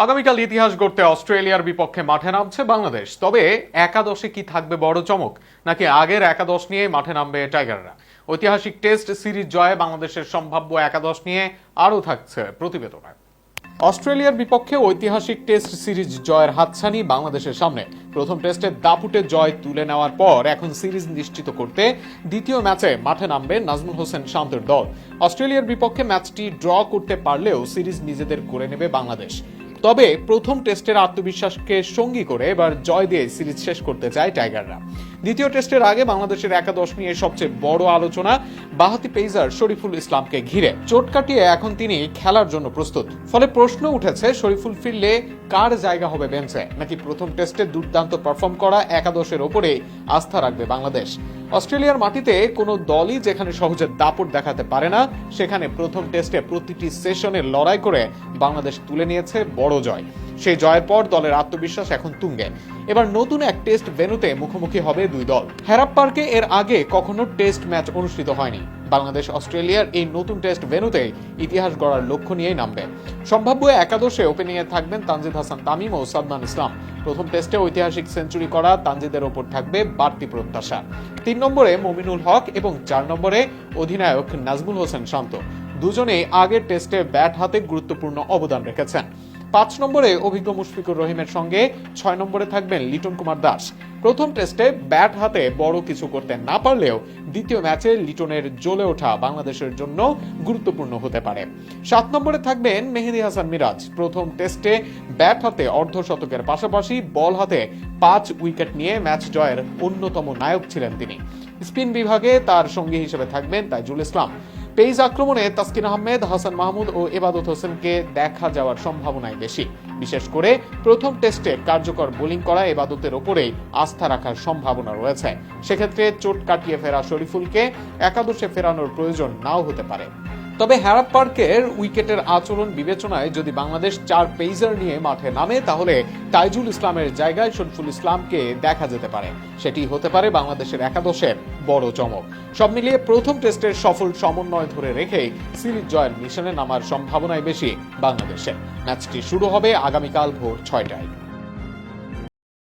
আগামীকাল ইতিহাস গড়তে অস্ট্রেলিয়ার বিপক্ষে মাঠে নামছে বাংলাদেশ। তবে একাদশে কি থাকবে বড় চমক, নাকি আগের একাদশ নিয়ে মাঠে নামবে টাইগাররা? ঐতিহাসিক টেস্ট সিরিজ জয়ে বাংলাদেশের সম্ভাব্য একাদশ নিয়ে আরও থাকছে প্রতিবেদনে। অস্ট্রেলিয়ার বিপক্ষে ঐতিহাসিক টেস্ট সিরিজ জয়ের হাতছানি বাংলাদেশের সামনে। প্রথম টেস্টে দাপুটে জয় তুলে নেওয়ার পর এখন সিরিজ নিশ্চিত করতে দ্বিতীয় ম্যাচে মাঠে নামবে নাজমুল হোসেন শান্তর দল। অস্ট্রেলিয়ার বিপক্ষে ম্যাচটি ড্র করতে পারলেও সিরিজ নিজেদের করে নেবে বাংলাদেশ। তবে প্রথম টেস্টের আত্মবিশ্বাসকে সঙ্গী করে এবার জয় দিয়ে সিরিজ শেষ করতে চায় টাইগাররা। দ্বিতীয় টেস্টের আগে বাংলাদেশের একাদশ নিয়ে সবচেয়ে বড় আলোচনা বাঁহাতি পেসার শরীফুল ইসলামকে ঘিরে। চোট কাটিয়ে এখন তিনি খেলার জন্য প্রস্তুত। ফলে প্রশ্ন উঠেছে, শরীফুল ফিরলে কার জায়গা হবে বেঞ্চে, নাকি প্রথম টেস্টে দুর্দান্ত পারফর্ম করা একাদশের ওপরে আস্থা রাখবে বাংলাদেশ? অস্ট্রেলিয়ার মাটিতে কোনো দলই যেখানে সহজে দাপট দেখাতে পারে না, সেখানে প্রথম টেস্টে প্রতিটি সেশনে লড়াই করে বাংলাদেশ তুলে নিয়েছে বড় জয়। সেই জয়ের পর দলের আত্মবিশ্বাস এখন তুঙ্গে। এবার নতুন এক টেস্ট ভেন্যুতে মুখোমুখি হবে দুই দল। হেরাপ পার্কে এর আগে কখনো টেস্ট ম্যাচ অনুষ্ঠিত হয়নি। বাংলাদেশ অস্ট্রেলিয়ার এই নতুন টেস্ট ভেন্যুতে ইতিহাস গড়ার লক্ষ্য নিয়েই নামবে। সম্ভাব্য একাদশে ওপেনিংয়ে থাকবেন তানজিদ হাসান তামিম ও সাদমান ইসলাম। প্রথম টেস্টে ঐতিহাসিক সেঞ্চুরি করা তানজিদের ওপর থাকবে বাড়তি প্রত্যাশা। 3 নম্বরে মমিনুল হক এবং 4 নম্বরে অধিনায়ক নাজমুল হোসেন শান্ত। দুজনেই আগের টেস্টে ব্যাট হাতে গুরুত্বপূর্ণ অবদান রেখেছেন। 5 নম্বরে অভিজ্ঞ মুশফিকুর রহিমের সঙ্গে 6 নম্বরে থাকবেন লিটন কুমার দাস। প্রথম টেস্টে ব্যাট হাতে বড় কিছু করতে না পারলেও দ্বিতীয় ম্যাচে লিটনের জ্বলে ওঠা বাংলাদেশের জন্য গুরুত্বপূর্ণ হতে পারে। 7 নম্বরে থাকবেন মেহেদী হাসান মিরাজ। প্রথম টেস্টে ব্যাট হাতে অর্ধশতকের পাশাপাশি বল হাতে 5 উইকেট নিয়ে ম্যাচ জয়ের অন্যতম নায়ক ছিলেন তিনি। স্পিন বিভাগে তার সঙ্গী হিসেবে থাকবেন তাইজুল ইসলাম। পেস আক্রমণে তাসকিন আহমেদ, হাসান মাহমুদ ও এবাদত হোসেনকে দেখা যাওয়ার সম্ভাবনাই বেশি। বিশেষ করে প্রথম টেস্টে কার্যকর বোলিং করা এবাদতের ওপরেই আস্থা রাখার সম্ভাবনা রয়েছে। সেক্ষেত্রে চোট কাটিয়ে ফেরা শরীফুলকে একাদশে ফেরানোর প্রয়োজন নাও হতে পারে। তবে হেরাপ পার্কের উইকেটের আচরণ বিবেচনায় যদি বাংলাদেশ 4 পেসার নিয়ে মাঠে নামে, তাহলে তাইজুল ইসলামের জায়গায় শরীফুল ইসলামকে দেখা যেতে পারে। সেটি হতে পারে বাংলাদেশের একাদশের বড় চমক। সব মিলিয়ে প্রথম টেস্টের সফল সমন্বয় ধরে রেখেই সিরিজ জয়ের মিশনে নামার সম্ভাবনাই বেশি বাংলাদেশের। ম্যাচটি শুরু হবে আগামীকাল ভোর 6টায়।